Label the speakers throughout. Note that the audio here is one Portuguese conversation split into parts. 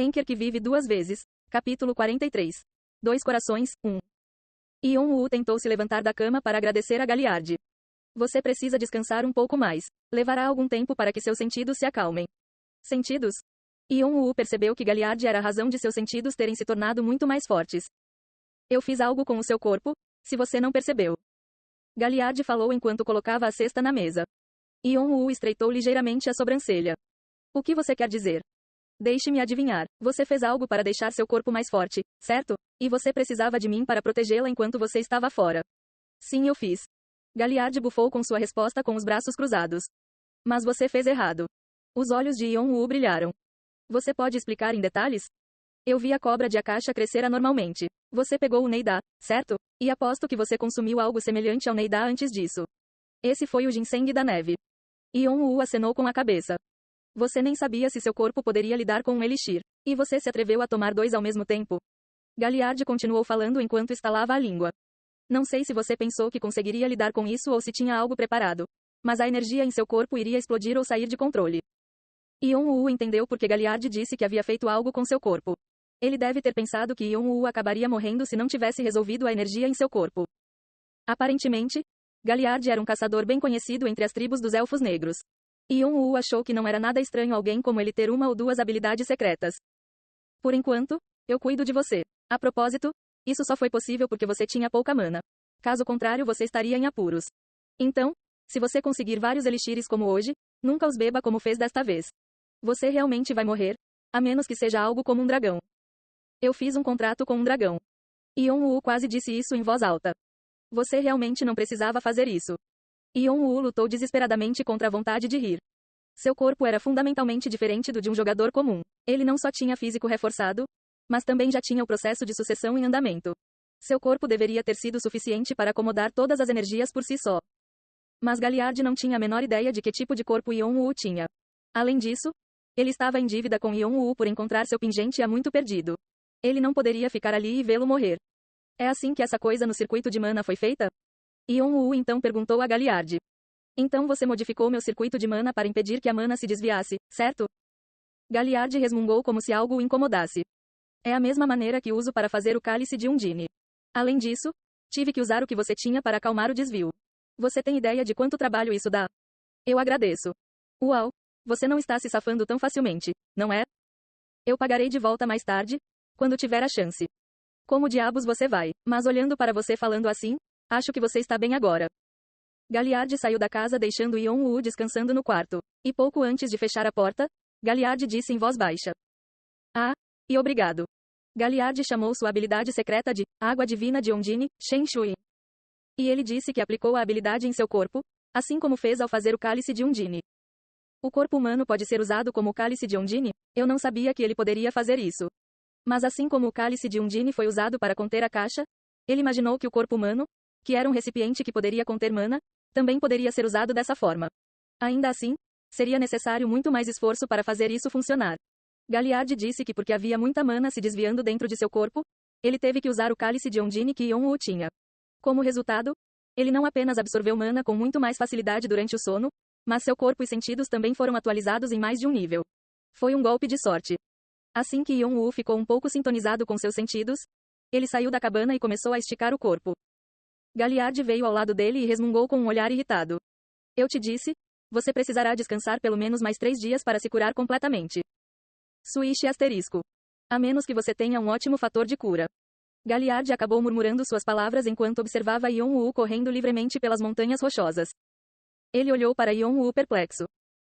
Speaker 1: Henker que vive duas vezes. Capítulo 43. Dois corações, 1. Yon-woo tentou se levantar da cama para agradecer a Galliard. Você precisa descansar um pouco mais. Levará algum tempo para que seus sentidos se acalmem. Sentidos? Yon-woo percebeu que Galliard era a razão de seus sentidos terem se tornado muito mais fortes. Eu fiz algo com o seu corpo, se você não percebeu. Galliard falou enquanto colocava a cesta na mesa. Yon-woo estreitou ligeiramente a sobrancelha. O que você quer dizer? Deixe-me adivinhar. Você fez algo para deixar seu corpo mais forte, certo? E você precisava de mim para protegê-la enquanto você estava fora. Sim, eu fiz. Galliard bufou com sua resposta com os braços cruzados. Mas você fez errado. Os olhos de Yon-woo brilharam. Você pode explicar em detalhes? Eu vi a cobra de Akasha crescer anormalmente. Você pegou o Neida, certo? E aposto que você consumiu algo semelhante ao Neida antes disso. Esse foi o ginseng da neve. Yon-woo acenou com a cabeça. Você nem sabia se seu corpo poderia lidar com um elixir. E você se atreveu a tomar dois ao mesmo tempo? Galliard continuou falando enquanto estalava a língua. Não sei se você pensou que conseguiria lidar com isso ou se tinha algo preparado. Mas a energia em seu corpo iria explodir ou sair de controle. Yon-woo entendeu porque Galliard disse que havia feito algo com seu corpo. Ele deve ter pensado que Yon-woo acabaria morrendo se não tivesse resolvido a energia em seu corpo. Aparentemente, Galliard era um caçador bem conhecido entre as tribos dos Elfos Negros. Yon-woo achou que não era nada estranho alguém como ele ter uma ou duas habilidades secretas. Por enquanto, eu cuido de você. A propósito, isso só foi possível porque você tinha pouca mana. Caso contrário, você estaria em apuros. Então, se você conseguir vários elixires como hoje, nunca os beba como fez desta vez. Você realmente vai morrer, a menos que seja algo como um dragão. Eu fiz um contrato com um dragão. Yon-woo quase disse isso em voz alta. Você realmente não precisava fazer isso. Yon-woo lutou desesperadamente contra a vontade de rir. Seu corpo era fundamentalmente diferente do de um jogador comum. Ele não só tinha físico reforçado, mas também já tinha o processo de sucessão em andamento. Seu corpo deveria ter sido suficiente para acomodar todas as energias por si só. Mas Galliard não tinha a menor ideia de que tipo de corpo Yon-woo tinha. Além disso, ele estava em dívida com Yon-woo por encontrar seu pingente há muito perdido. Ele não poderia ficar ali e vê-lo morrer. É assim que essa coisa no circuito de mana foi feita? Yon-woo então perguntou a Galliard. Então você modificou meu circuito de mana para impedir que a mana se desviasse, certo? Galliard resmungou como se algo o incomodasse. É a mesma maneira que uso para fazer o cálice de Undine. Além disso, tive que usar o que você tinha para acalmar o desvio. Você tem ideia de quanto trabalho isso dá? Eu agradeço. Uau! Você não está se safando tão facilmente, não é? Eu pagarei de volta mais tarde, quando tiver a chance. Como diabos você vai? Mas olhando para você falando assim, acho que você está bem agora. Galliard saiu da casa deixando Yon-woo descansando no quarto. E pouco antes de fechar a porta, Galliard disse em voz baixa. Ah, e obrigado. Galliard chamou sua habilidade secreta de Água Divina de Undine, Shen Shui. E ele disse que aplicou a habilidade em seu corpo, assim como fez ao fazer o cálice de Undine. O corpo humano pode ser usado como o cálice de Undine? Eu não sabia que ele poderia fazer isso. Mas assim como o cálice de Undine foi usado para conter a caixa, ele imaginou que o corpo humano, que era um recipiente que poderia conter mana, também poderia ser usado dessa forma. Ainda assim, seria necessário muito mais esforço para fazer isso funcionar. Galliard disse que porque havia muita mana se desviando dentro de seu corpo, ele teve que usar o cálice de Undine que Yon-woo tinha. Como resultado, ele não apenas absorveu mana com muito mais facilidade durante o sono, mas seu corpo e sentidos também foram atualizados em mais de um nível. Foi um golpe de sorte. Assim que Yon-woo ficou um pouco sintonizado com seus sentidos, ele saiu da cabana e começou a esticar o corpo. Galliard veio ao lado dele e resmungou com um olhar irritado. Eu te disse, você precisará descansar pelo menos mais 3 dias para se curar completamente. Switch asterisco. A menos que você tenha um ótimo fator de cura. Galliard acabou murmurando suas palavras enquanto observava Yon-woo correndo livremente pelas montanhas rochosas. Ele olhou para Yon-woo perplexo.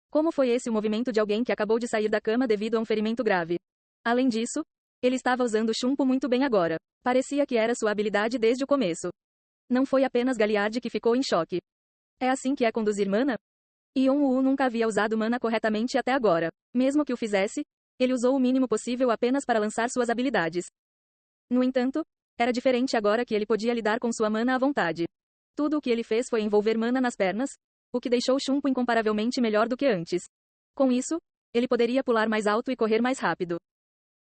Speaker 1: Como foi esse o movimento de alguém que acabou de sair da cama devido a um ferimento grave? Além disso, ele estava usando chumbo muito bem agora. Parecia que era sua habilidade desde o começo. Não foi apenas Galliard que ficou em choque. É assim que é conduzir mana? Yon-woo nunca havia usado mana corretamente até agora. Mesmo que o fizesse, ele usou o mínimo possível apenas para lançar suas habilidades. No entanto, era diferente agora que ele podia lidar com sua mana à vontade. Tudo o que ele fez foi envolver mana nas pernas, o que deixou Chumpo incomparavelmente melhor do que antes. Com isso, ele poderia pular mais alto e correr mais rápido.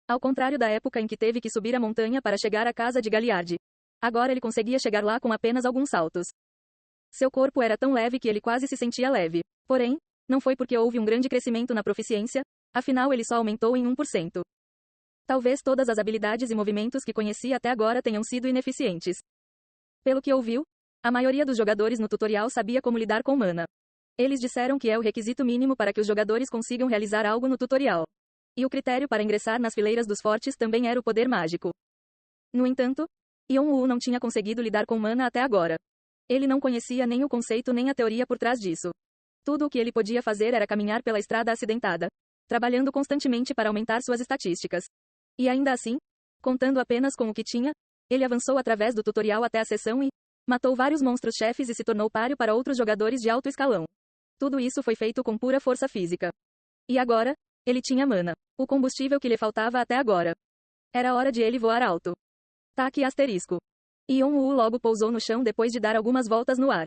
Speaker 1: Ao contrário da época em que teve que subir a montanha para chegar à casa de Galliard. Agora ele conseguia chegar lá com apenas alguns saltos. Seu corpo era tão leve que ele quase se sentia leve. Porém, não foi porque houve um grande crescimento na proficiência, afinal ele só aumentou em 1%. Talvez todas as habilidades e movimentos que conhecia até agora tenham sido ineficientes. Pelo que ouviu, a maioria dos jogadores no tutorial sabia como lidar com mana. Eles disseram que é o requisito mínimo para que os jogadores consigam realizar algo no tutorial. E o critério para ingressar nas fileiras dos fortes também era o poder mágico. No entanto, Yon-Woo não tinha conseguido lidar com mana até agora. Ele não conhecia nem o conceito nem a teoria por trás disso. Tudo o que ele podia fazer era caminhar pela estrada acidentada, trabalhando constantemente para aumentar suas estatísticas. E ainda assim, contando apenas com o que tinha, ele avançou através do tutorial até a seção e matou vários monstros-chefes e se tornou páreo para outros jogadores de alto escalão. Tudo isso foi feito com pura força física. E agora, ele tinha mana, o combustível que lhe faltava até agora. Era hora de ele voar alto. Taque asterisco. Yon-Woo logo pousou no chão depois de dar algumas voltas no ar.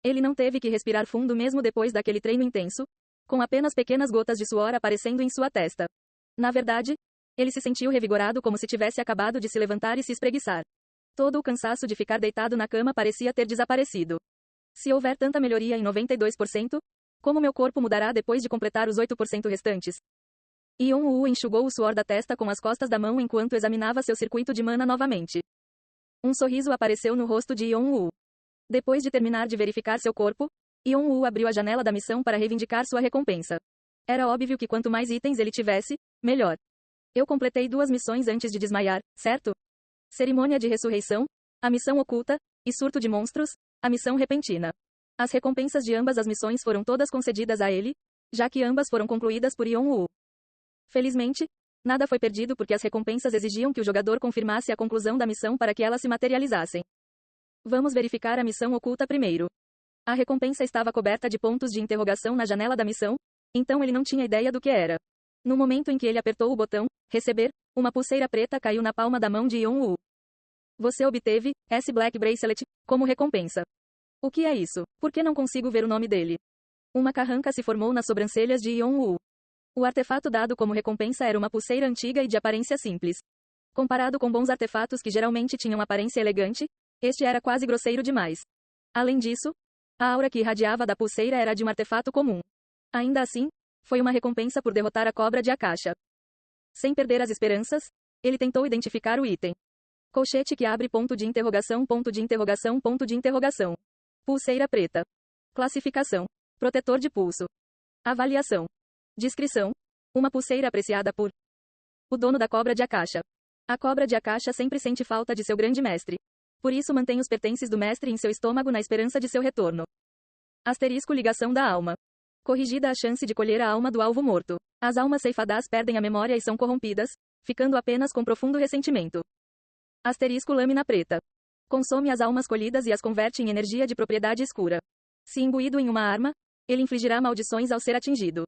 Speaker 1: Ele não teve que respirar fundo mesmo depois daquele treino intenso, com apenas pequenas gotas de suor aparecendo em sua testa. Na verdade, ele se sentiu revigorado como se tivesse acabado de se levantar e se espreguiçar. Todo o cansaço de ficar deitado na cama parecia ter desaparecido. Se houver tanta melhoria em 92%, como meu corpo mudará depois de completar os 8% restantes? Yon-Woo enxugou o suor da testa com as costas da mão enquanto examinava seu circuito de mana novamente. Um sorriso apareceu no rosto de Yon-Woo. Depois de terminar de verificar seu corpo, Yon-Woo abriu a janela da missão para reivindicar sua recompensa. Era óbvio que quanto mais itens ele tivesse, melhor. Eu completei 2 missões antes de desmaiar, certo? Cerimônia de ressurreição, a missão oculta, e surto de monstros, a missão repentina. As recompensas de ambas as missões foram todas concedidas a ele, já que ambas foram concluídas por Yon-Woo. Felizmente, nada foi perdido porque as recompensas exigiam que o jogador confirmasse a conclusão da missão para que elas se materializassem. Vamos verificar a missão oculta primeiro. A recompensa estava coberta de pontos de interrogação na janela da missão, então ele não tinha ideia do que era. No momento em que ele apertou o botão, receber, uma pulseira preta caiu na palma da mão de Yon-Woo. Você obteve, S Black Bracelet, como recompensa. O que é isso? Por que não consigo ver o nome dele? Uma carranca se formou nas sobrancelhas de Yon-Woo. O artefato dado como recompensa era uma pulseira antiga e de aparência simples. Comparado com bons artefatos que geralmente tinham aparência elegante, este era quase grosseiro demais. Além disso, a aura que irradiava da pulseira era de um artefato comum. Ainda assim, foi uma recompensa por derrotar a cobra de Akasha. Sem perder as esperanças, ele tentou identificar o item. Colchete que abre ponto de interrogação, ponto de interrogação, ponto de interrogação. Pulseira preta. Classificação. Protetor de pulso. Avaliação. Descrição. Uma pulseira apreciada por o dono da cobra de Akasha. A cobra de Akasha sempre sente falta de seu grande mestre. Por isso mantém os pertences do mestre em seu estômago na esperança de seu retorno. Asterisco ligação da alma. Corrigida a chance de colher a alma do alvo morto. As almas ceifadas perdem a memória e são corrompidas, ficando apenas com profundo ressentimento. Asterisco lâmina preta. Consome as almas colhidas e as converte em energia de propriedade escura. Se imbuído em uma arma, ele infligirá maldições ao ser atingido.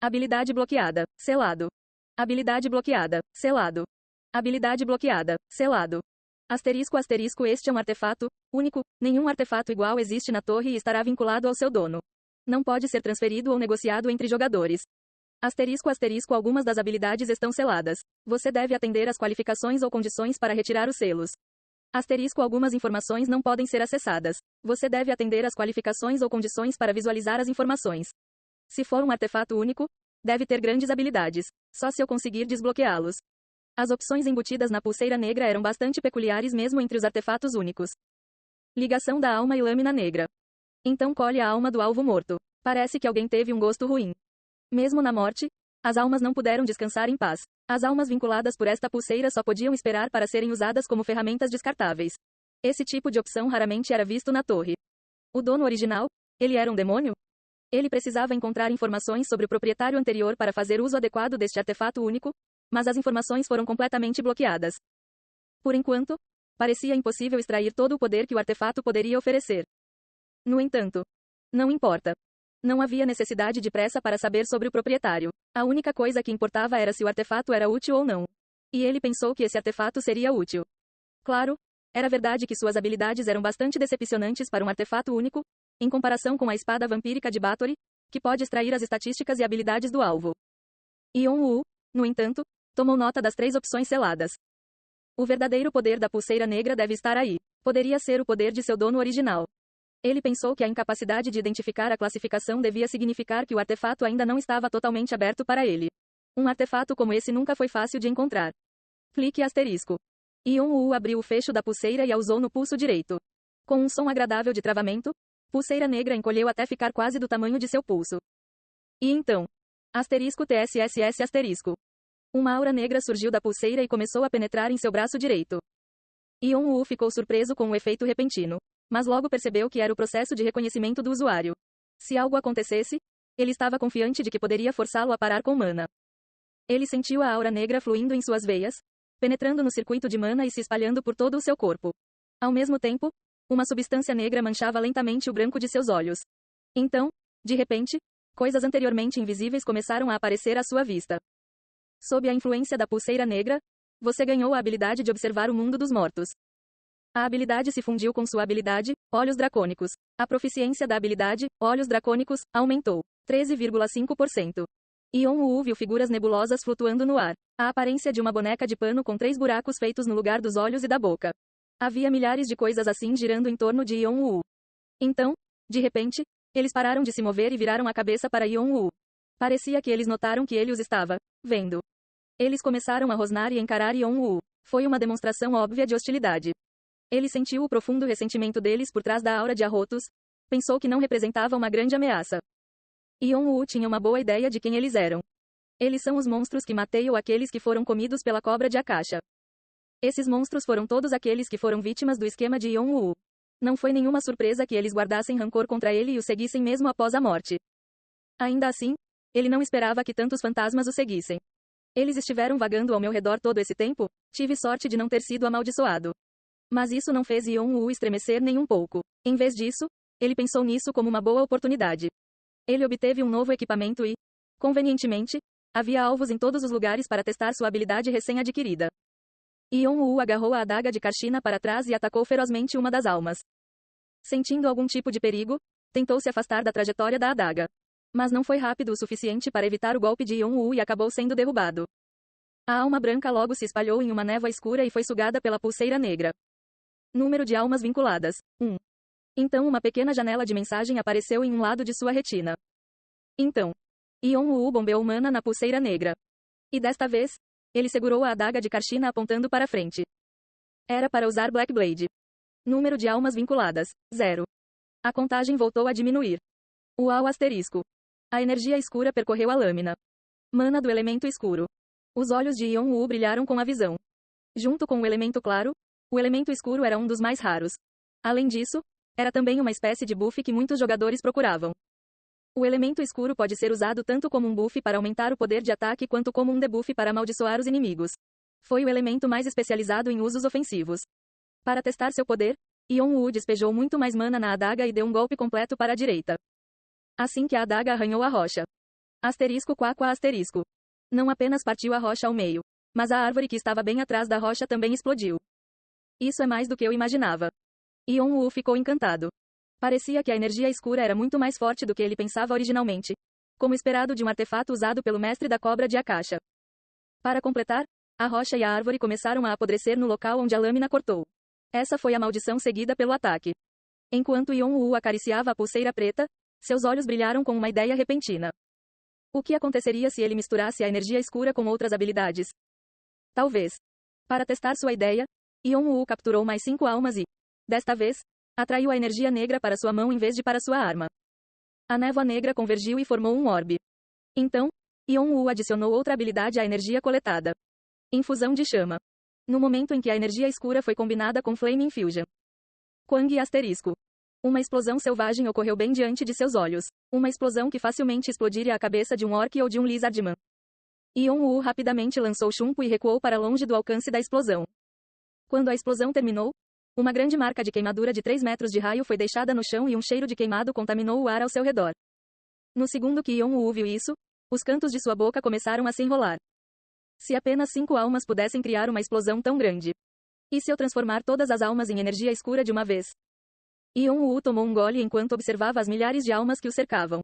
Speaker 1: Habilidade bloqueada, selado. Habilidade bloqueada, selado. Habilidade bloqueada, selado. Asterisco asterisco este é um artefato único, nenhum artefato igual existe na torre e estará vinculado ao seu dono. Não pode ser transferido ou negociado entre jogadores. Asterisco asterisco algumas das habilidades estão seladas. Você deve atender às qualificações ou condições para retirar os selos. Asterisco algumas informações não podem ser acessadas. Você deve atender às qualificações ou condições para visualizar as informações. Se for um artefato único, deve ter grandes habilidades. Só se eu conseguir desbloqueá-los. As opções embutidas na pulseira negra eram bastante peculiares mesmo entre os artefatos únicos. Ligação da alma e lâmina negra. Então colhe a alma do alvo morto. Parece que alguém teve um gosto ruim. Mesmo na morte, as almas não puderam descansar em paz. As almas vinculadas por esta pulseira só podiam esperar para serem usadas como ferramentas descartáveis. Esse tipo de opção raramente era visto na torre. O dono original? Ele era um demônio? Ele precisava encontrar informações sobre o proprietário anterior para fazer uso adequado deste artefato único, mas as informações foram completamente bloqueadas. Por enquanto, parecia impossível extrair todo o poder que o artefato poderia oferecer. No entanto, não importa. Não havia necessidade de pressa para saber sobre o proprietário. A única coisa que importava era se o artefato era útil ou não. E ele pensou que esse artefato seria útil. Claro, era verdade que suas habilidades eram bastante decepcionantes para um artefato único, em comparação com a espada vampírica de Bathory, que pode extrair as estatísticas e habilidades do alvo. Yon-Woo, no entanto, tomou nota das 3 opções seladas. O verdadeiro poder da pulseira negra deve estar aí. Poderia ser o poder de seu dono original. Ele pensou que a incapacidade de identificar a classificação devia significar que o artefato ainda não estava totalmente aberto para ele. Um artefato como esse nunca foi fácil de encontrar. Clique asterisco. Yon-Woo abriu o fecho da pulseira e a usou no pulso direito. Com um som agradável de travamento, pulseira negra encolheu até ficar quase do tamanho de seu pulso. E então, asterisco TSSS asterisco. Uma aura negra surgiu da pulseira e começou a penetrar em seu braço direito. Yon-Woo ficou surpreso com o efeito repentino, mas logo percebeu que era o processo de reconhecimento do usuário. Se algo acontecesse, ele estava confiante de que poderia forçá-lo a parar com mana. Ele sentiu a aura negra fluindo em suas veias, penetrando no circuito de mana e se espalhando por todo o seu corpo. Ao mesmo tempo, uma substância negra manchava lentamente o branco de seus olhos. Então, de repente, coisas anteriormente invisíveis começaram a aparecer à sua vista. Sob a influência da pulseira negra, você ganhou a habilidade de observar o mundo dos mortos. A habilidade se fundiu com sua habilidade, Olhos Dracônicos. A proficiência da habilidade, Olhos Dracônicos, aumentou 13,5%. Yon-Woo viu figuras nebulosas flutuando no ar. A aparência de uma boneca de pano com 3 buracos feitos no lugar dos olhos e da boca. Havia milhares de coisas assim girando em torno de Yon-Woo. Então, de repente, eles pararam de se mover e viraram a cabeça para Yon-Woo. Parecia que eles notaram que ele os estava vendo. Eles começaram a rosnar e encarar Yon-Woo. Foi uma demonstração óbvia de hostilidade. Ele sentiu o profundo ressentimento deles por trás da aura de arrotos. Pensou que não representava uma grande ameaça. Yon-Woo tinha uma boa ideia de quem eles eram. Eles são os monstros que matei ou aqueles que foram comidos pela cobra de Akasha. Esses monstros foram todos aqueles que foram vítimas do esquema de Yon-Woo. Não foi nenhuma surpresa que eles guardassem rancor contra ele e o seguissem mesmo após a morte. Ainda assim, ele não esperava que tantos fantasmas o seguissem. Eles estiveram vagando ao meu redor todo esse tempo? Tive sorte de não ter sido amaldiçoado. Mas isso não fez Yon-Woo estremecer nem um pouco. Em vez disso, ele pensou nisso como uma boa oportunidade. Ele obteve um novo equipamento e, convenientemente, havia alvos em todos os lugares para testar sua habilidade recém-adquirida. Yon-Woo agarrou a adaga de Karshina para trás e atacou ferozmente uma das almas. Sentindo algum tipo de perigo, tentou se afastar da trajetória da adaga. Mas não foi rápido o suficiente para evitar o golpe de Yon-Woo e acabou sendo derrubado. A alma branca logo se espalhou em uma névoa escura e foi sugada pela pulseira negra. Número de almas vinculadas: 1. Então uma pequena janela de mensagem apareceu em um lado de sua retina. Então, Yon-Woo bombeou mana na pulseira negra. E desta vez, ele segurou a adaga de Karshina apontando para frente. Era para usar Black Blade. Número de almas vinculadas: 0. A contagem voltou a diminuir. Uau asterisco. A energia escura percorreu a lâmina. Mana do elemento escuro. Os olhos de Yon-Woo brilharam com a visão. Junto com o elemento claro, o elemento escuro era um dos mais raros. Além disso, era também uma espécie de buff que muitos jogadores procuravam. O elemento escuro pode ser usado tanto como um buff para aumentar o poder de ataque quanto como um debuff para amaldiçoar os inimigos. Foi o elemento mais especializado em usos ofensivos. Para testar seu poder, Yon-Woo despejou muito mais mana na adaga e deu um golpe completo para a direita. Assim que a adaga arranhou a rocha. Asterisco quá asterisco. Não apenas partiu a rocha ao meio, mas a árvore que estava bem atrás da rocha também explodiu. Isso é mais do que eu imaginava. Yon-Woo ficou encantado. Parecia que a energia escura era muito mais forte do que ele pensava originalmente. Como esperado de um artefato usado pelo mestre da cobra de Akasha. Para completar, a rocha e a árvore começaram a apodrecer no local onde a lâmina cortou. Essa foi a maldição seguida pelo ataque. Enquanto Yon-Woo acariciava a pulseira preta, seus olhos brilharam com uma ideia repentina. O que aconteceria se ele misturasse a energia escura com outras habilidades? Talvez. Para testar sua ideia, Yon-Woo capturou mais 5 almas e, desta vez, atraiu a energia negra para sua mão em vez de para sua arma. A névoa negra convergiu e formou um orbe. Então, Yon-Woo adicionou outra habilidade à energia coletada. Infusão de chama. No momento em que a energia escura foi combinada com Flame Infusion. Quang asterisco. Uma explosão selvagem ocorreu bem diante de seus olhos. Uma explosão que facilmente explodiria a cabeça de um orc ou de um lizardman. Yon-Woo rapidamente lançou chumbo e recuou para longe do alcance da explosão. Quando a explosão terminou, uma grande marca de queimadura de 3 metros de raio foi deixada no chão e um cheiro de queimado contaminou o ar ao seu redor. No segundo que Yon-Woo viu isso, os cantos de sua boca começaram a se enrolar. Se apenas 5 almas pudessem criar uma explosão tão grande. E se eu transformar todas as almas em energia escura de uma vez? Yon-Woo tomou um gole enquanto observava as milhares de almas que o cercavam.